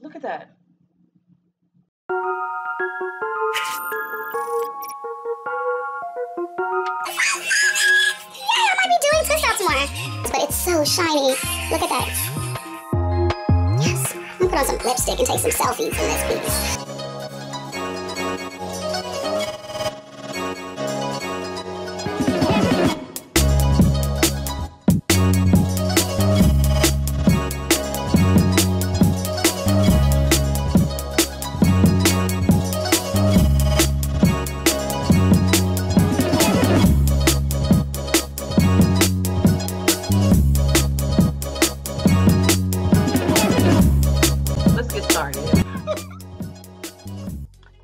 Look at that. Yeah, I might be doing twist outs more. But it's so shiny. Look at that. Yes. I'm gonna put on some lipstick and take some selfies in this piece.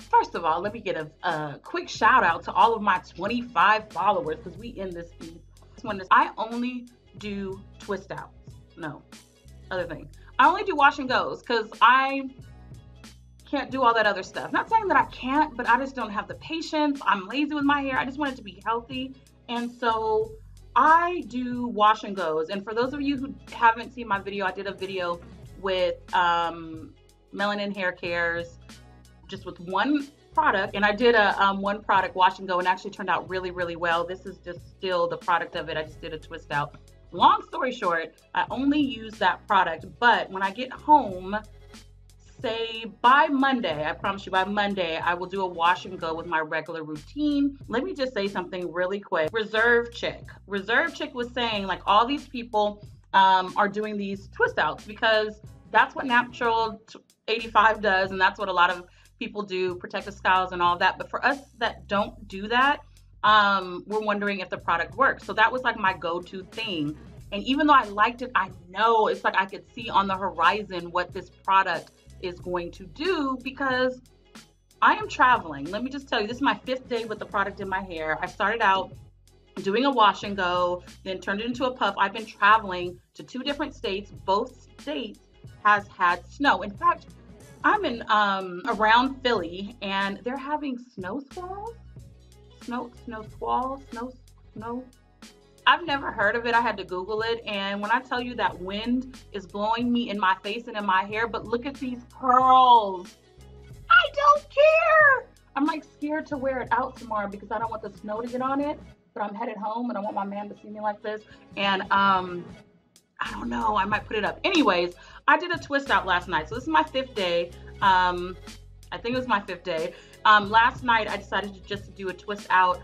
First of all, let me get a quick shout out to all of my 25 followers because we in this piece. This one is, I only do twist outs. No, other thing. I only do wash and goes because I can't do all that other stuff. Not saying that I can't, but I just don't have the patience. I'm lazy with my hair. I just want it to be healthy. And so I do wash and goes. And for those of you who haven't seen my video, I did a video with Melanin Haircare's just with one product, and I did a one product wash and go, and actually turned out really, really well. This is just still the product of it. I just did a twist out. Long story short, I only use that product, but when I get home, say by Monday, I promise you by Monday, I will do a wash and go with my regular routine. Let me just say something really quick. Reserve Chick was saying like all these people are doing these twist outs because that's what Naptural85 does, and that's what a lot of people do, protective styles and all that. But for us that don't do that, we're wondering if the product works. So that was like my go-to thing. And even though I liked it, I know it's like I could see on the horizon what this product is going to do because I am traveling. Let me just tell you, this is my 5th day with the product in my hair. I started out doing a wash and go, then turned it into a puff. I've been traveling to 2 different states. Both states has had snow. In fact, I'm in around Philly and they're having snow squalls. Snow. I've never heard of it. I had to Google it. And when I tell you that wind is blowing me in my face and in my hair, but look at these curls. I don't care. I'm like scared to wear it out tomorrow because I don't want the snow to get on it, but I'm headed home and I want my man to see me like this. And I don't know, I might put it up. Anyways, I did a twist out last night. So this is my 5th day. I think it was my 5th day. Last night I decided to just do a twist out.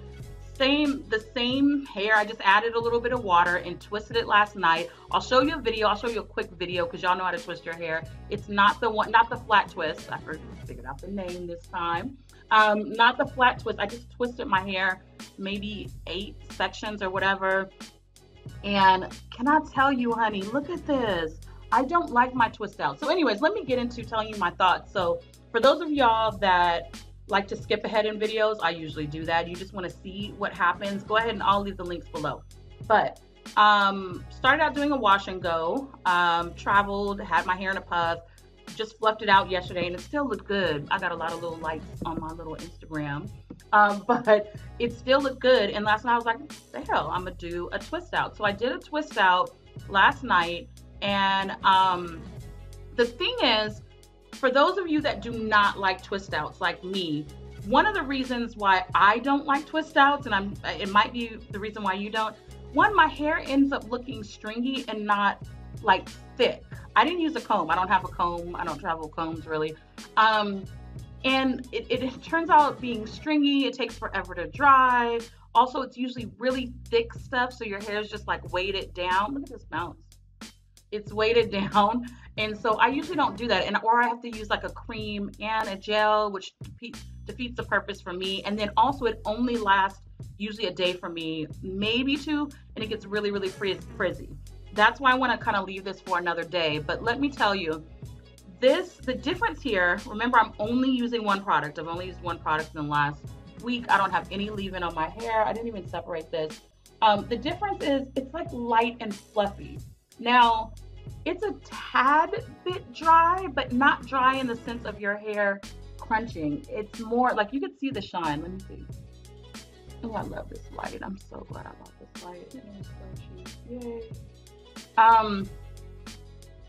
The same hair. I just added a little bit of water and twisted it last night. I'll show you a video. I'll show you a quick video because y'all know how to twist your hair. It's not the one, not the flat twist. I figured out the name this time. Not the flat twist. I just twisted my hair, maybe 8 sections or whatever. And can I tell you, honey, look at this. I don't like my twist out. So anyways, let me get into telling you my thoughts. So for those of y'all that like to skip ahead in videos, I usually do that. You just want to see what happens, go ahead and I'll leave the links below. But started out doing a wash and go, traveled, had my hair in a puff, just fluffed it out yesterday and it still looked good. I got a lot of little likes on my little Instagram, but it still looked good. And last night I was like, the hell, I'm gonna do a twist out. So I did a twist out last night. And the thing is, for those of you that do not like twist outs like me, one of the reasons why I don't like twist outs, and it might be the reason why you don't, one, my hair ends up looking stringy and not like thick. I didn't use a comb. I don't have a comb. I don't travel combs really. And it turns out being stringy, it takes forever to dry. Also, it's usually really thick stuff, so your hair is just like weighted down. Look at this bounce. It's weighted down. And so I usually don't do that. Or I have to use like a cream and a gel, which defeats the purpose for me. And then also it only lasts usually a day for me, maybe 2, and it gets really, really frizzy. That's why I want to kind of leave this for another day. But let me tell you, the difference here, remember I'm only using one product. I've only used one product in the last week. I don't have any leave-in on my hair. I didn't even separate this. The difference is it's like light and fluffy. Now, it's a tad bit dry, but not dry in the sense of your hair crunching. It's more like you can see the shine. Let me see. Oh, I love this light. I'm so glad I bought this light. It is so cheap. Yay.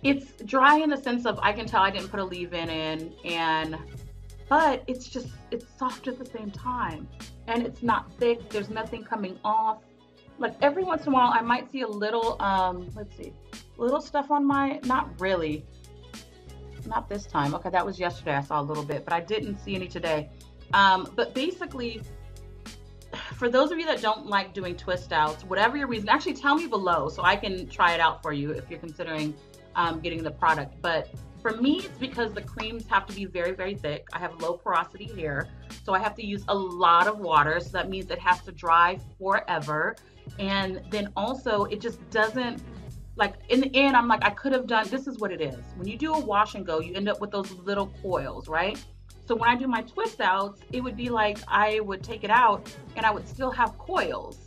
It's dry in the sense of I can tell I didn't put a leave-in in, but it's soft at the same time. And it's not thick. There's nothing coming off. Like every once in a while, I might see a little, let's see, little stuff on my, not really, not this time. Okay, that was yesterday. I saw a little bit, but I didn't see any today. But basically, for those of you that don't like doing twist outs, whatever your reason, actually tell me below so I can try it out for you if you're considering getting the product. But for me, it's because the creams have to be very, very thick. I have low porosity hair, so I have to use a lot of water. So that means it has to dry forever. And then also it just doesn't, like in the end, I'm like, I could have done, this is what it is. When you do a wash and go, you end up with those little coils, right? So when I do my twist outs, it would be like I would take it out and I would still have coils.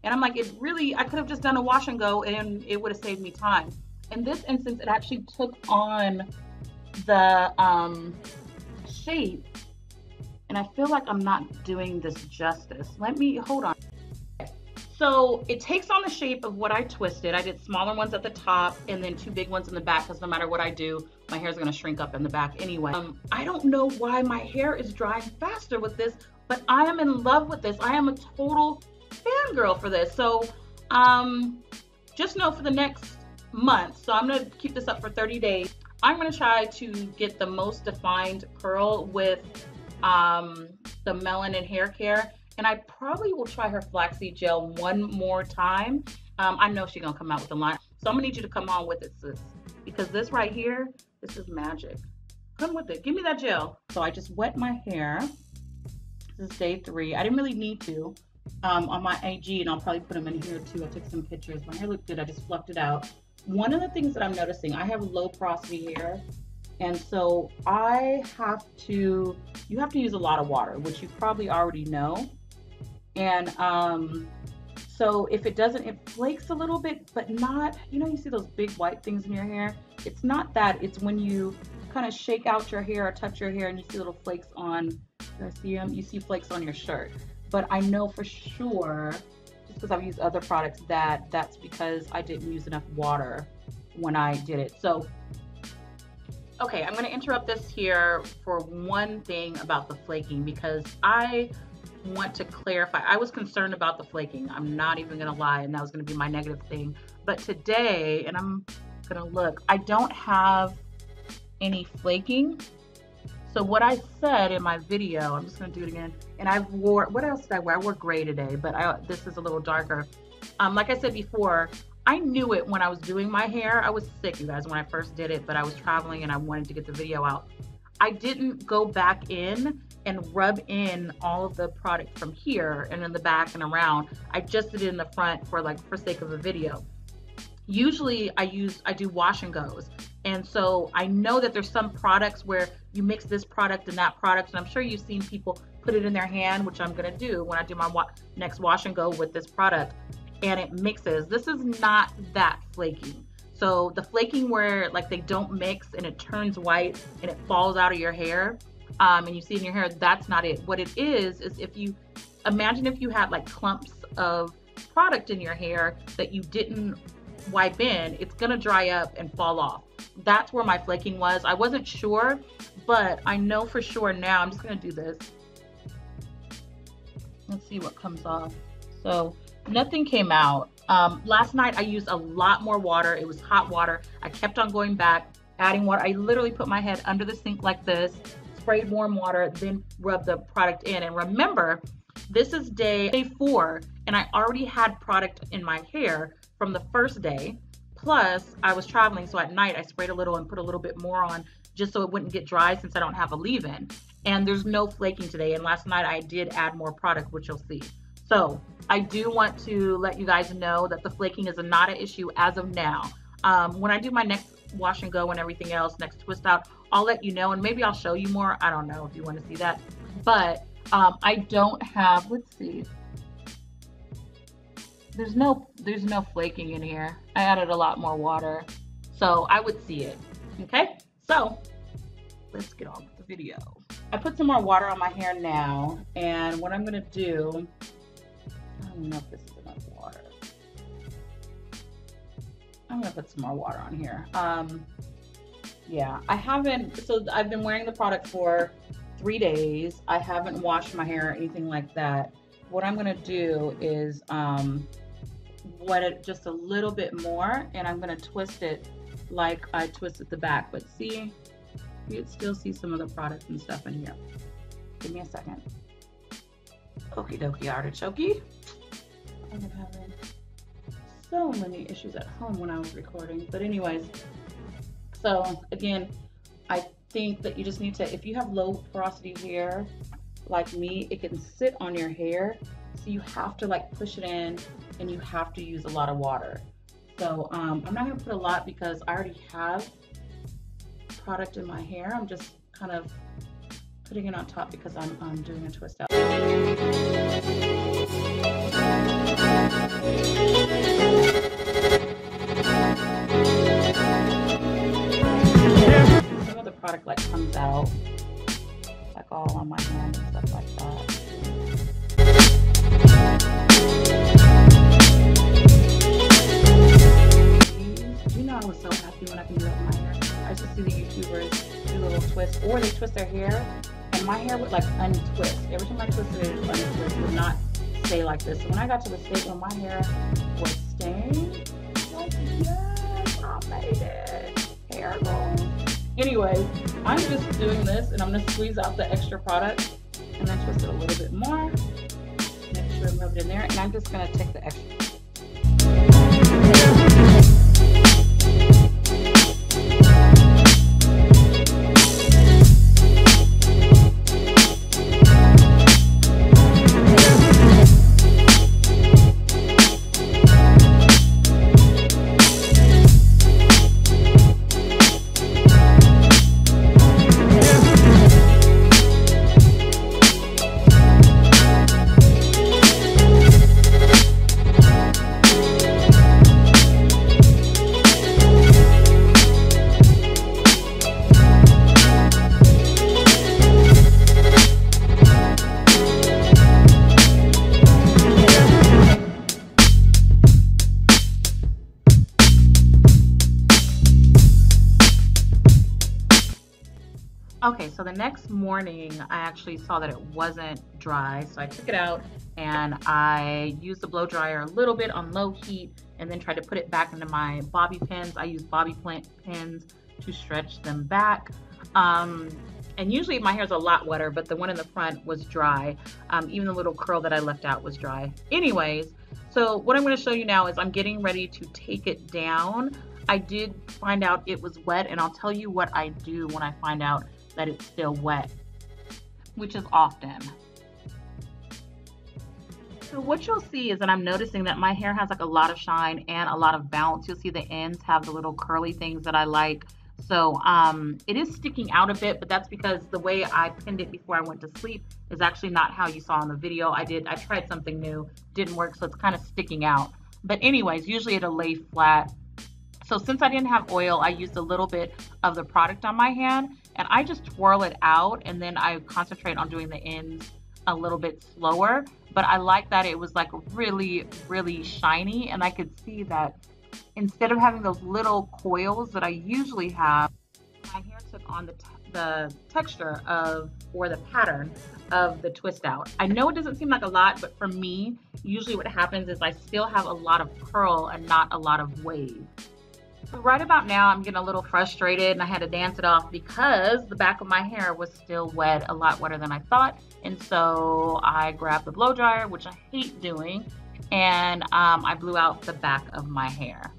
And I'm like, it really, I could have just done a wash and go and it would have saved me time. In this instance, it actually took on the shape, and I feel like I'm not doing this justice. Let me, hold on. So it takes on the shape of what I twisted. I did smaller ones at the top and then 2 big ones in the back, because no matter what I do, my hair is going to shrink up in the back anyway. I don't know why my hair is drying faster with this, but I am in love with this. I am a total fangirl for this. So just know for the next month, so I'm going to keep this up for 30 days. I'm going to try to get the most defined curl with the Melanin Haircare. And I probably will try her flaxseed gel one more time. I know she's gonna come out with a line. So I'm gonna need you to come on with it, sis. Because this right here, this is magic. Come with it, give me that gel. So I just wet my hair. This is day 3. I didn't really need to on my IG, and I'll probably put them in here too. I took some pictures. My hair looked good, I just fluffed it out. One of the things that I'm noticing, I have low porosity hair. And so you have to use a lot of water, which you probably already know. And so if it doesn't, it flakes a little bit, but not, you see those big white things in your hair? It's not that, it's when you kind of shake out your hair or touch your hair and you see little flakes on, do I see them? You see flakes on your shirt. But I know for sure, just because I've used other products, that's because I didn't use enough water when I did it. So, okay, I'm gonna interrupt this here for one thing about the flaking, because I want to clarify. I was concerned about the flaking. I'm not even gonna lie, and that was gonna be my negative thing. But today, and I'm gonna look, I don't have any flaking. So what I said in my video, I'm just gonna do it again. And I wore, what else did I wear? I wore gray today, but this is a little darker. Like I said before, I knew it when I was doing my hair. I was sick, you guys, when I first did it, but I was traveling and I wanted to get the video out. I didn't go back in and rub in all of the product from here and in the back and around. I just did it in the front for sake of a video. Usually I do wash and goes. And so I know that there's some products where you mix this product and that product, and I'm sure you've seen people put it in their hand, which I'm gonna do when I do my next wash and go with this product, and it mixes. This is not that flaking. So the flaking where they don't mix and it turns white and it falls out of your hair, and you see in your hair, that's not it. What it is if you imagine if you had clumps of product in your hair that you didn't wipe in, it's gonna dry up and fall off. That's where my flaking was. I wasn't sure, but I know for sure now. I'm just gonna do this. Let's see what comes off. So nothing came out. Last night I used a lot more water. It was hot water. I kept on going back, adding water. I literally put my head under the sink like this, sprayed warm water, then rubbed the product in. And remember, this is day 4, and I already had product in my hair from the first day. Plus, I was traveling, so at night I sprayed a little and put a little bit more on just so it wouldn't get dry since I don't have a leave-in. And there's no flaking today. And last night I did add more product, which you'll see. So I do want to let you guys know that the flaking is not an issue as of now. When I do my next wash and go and everything else, next twist out, I'll let you know, and maybe I'll show you more. I don't know if you want to see that. But I don't have, let's see. There's no flaking in here. I added a lot more water, so I would see it. Okay, so let's get on with the video. I put some more water on my hair now, and what I'm gonna do, I don't know if this is enough water. I'm gonna put some more water on here. Yeah, I haven't, so I've been wearing the product for 3 days. I haven't washed my hair or anything like that. What I'm gonna do is wet it just a little bit more, and I'm gonna twist it like I twisted the back. But see, you can still see some of the product and stuff in here. Give me a second. Okie dokie artichoke. I've been having so many issues at home when I was recording. But anyways, so again, I think that you just need to, if you have low porosity hair like me, it can sit on your hair. So you have to like push it in, and you have to use a lot of water. So I'm not gonna put a lot because I already have product in my hair. I'm just kind of putting it on top because I'm doing a twist out. Some of the product like comes out like all on my hand and stuff like that. You know, I was so happy when I can do that in my hair. I used to see the YouTubers do little twists, or they twist their hair, and my hair would like untwist. Every time I twisted it, it would untwist. It would not stay like this. So when I got to the state where my hair was staying, I was like, yes, I made it. Hair goals. Anyways, I'm just doing this, and I'm gonna squeeze out the extra product and then twist it a little bit more. Make sure I rub it in there, and I'm just gonna take the extra. Okay, so the next morning I actually saw that it wasn't dry, so I took it out and I used the blow dryer a little bit on low heat and then tried to put it back into my bobby pins. I use bobby pins to stretch them back. And usually my hair's a lot wetter, but the one in the front was dry. Even the little curl that I left out was dry. Anyways, so what I'm going to show you now is I'm getting ready to take it down. I did find out it was wet, and I'll tell you what I do when I find out that it's still wet, which is often. So what you'll see is that I'm noticing that my hair has like a lot of shine and a lot of bounce. You'll see the ends have the little curly things that I like. So it is sticking out a bit, but that's because the way I pinned it before I went to sleep is actually not how you saw in the video. I tried something new, didn't work, so it's kind of sticking out. But anyways, usually it'll lay flat. So since I didn't have oil, I used a little bit of the product on my hand, and I just twirl it out, and then I concentrate on doing the ends a little bit slower. But I like that it was like really, really shiny, and I could see that instead of having those little coils that I usually have, my hair took on the texture of, or the pattern of the twist out. I know it doesn't seem like a lot, but for me, usually what happens is I still have a lot of curl and not a lot of wave. So right about now, I'm getting a little frustrated, and I had to dance it off because the back of my hair was still wet, a lot wetter than I thought. And so I grabbed the blow dryer, which I hate doing, and I blew out the back of my hair.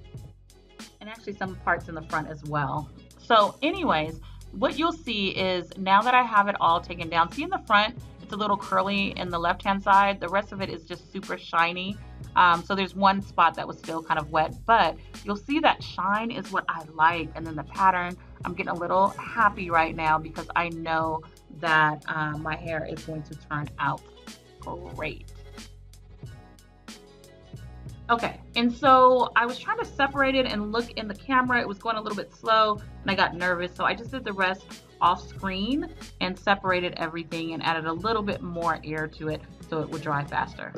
And actually some parts in the front as well. So anyways, what you'll see is now that I have it all taken down, see in the front, it's a little curly in the left-hand side. The rest of it is just super shiny. So there's one spot that was still kind of wet, but you'll see that shine is what I like. And then the pattern, I'm getting a little happy right now because I know that my hair is going to turn out great. Okay, and so I was trying to separate it and look in the camera. It was going a little bit slow and I got nervous. So I just did the rest off screen and separated everything and added a little bit more air to it so it would dry faster.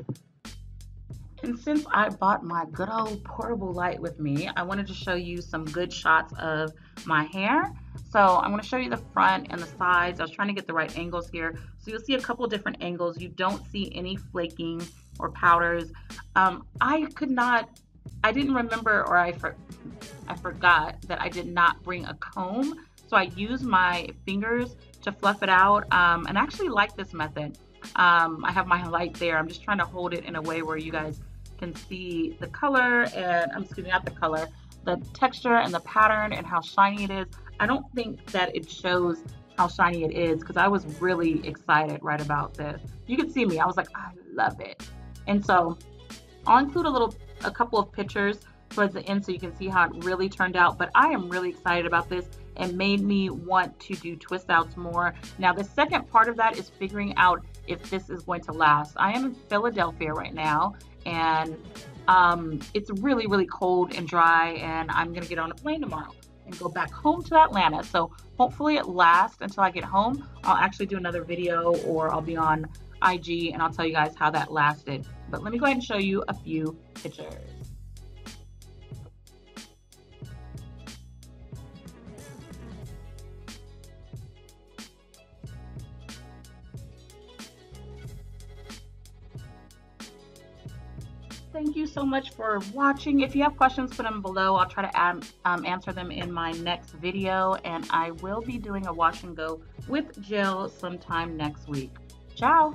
And since I bought my good old portable light with me, I wanted to show you some good shots of my hair. So I'm going to show you the front and the sides. I was trying to get the right angles here. So you'll see a couple different angles. You don't see any flaking or powders. I didn't remember, or I forgot that I did not bring a comb. So I used my fingers to fluff it out. And I actually like this method. I have my light there. I'm just trying to hold it in a way where you guys can see the color and, excuse me, not the color, the texture and the pattern and how shiny it is. I don't think that it shows how shiny it is because I was really excited right about this. You can see me. I was like, I love it. And so I'll include a couple of pictures towards the end so you can see how it really turned out. But I am really excited about this and made me want to do twist outs more. Now the second part of that is figuring out if this is going to last. I am in Philadelphia right now, and it's really, really cold and dry, and I'm gonna get on a plane tomorrow and go back home to Atlanta. So hopefully it lasts until I get home. I'll actually do another video, or I'll be on IG and I'll tell you guys how that lasted. But let me go ahead and show you a few pictures. Thank you so much for watching. If you have questions, put them below. I'll try to answer them in my next video, and I will be doing a wash and go with gel sometime next week. Ciao.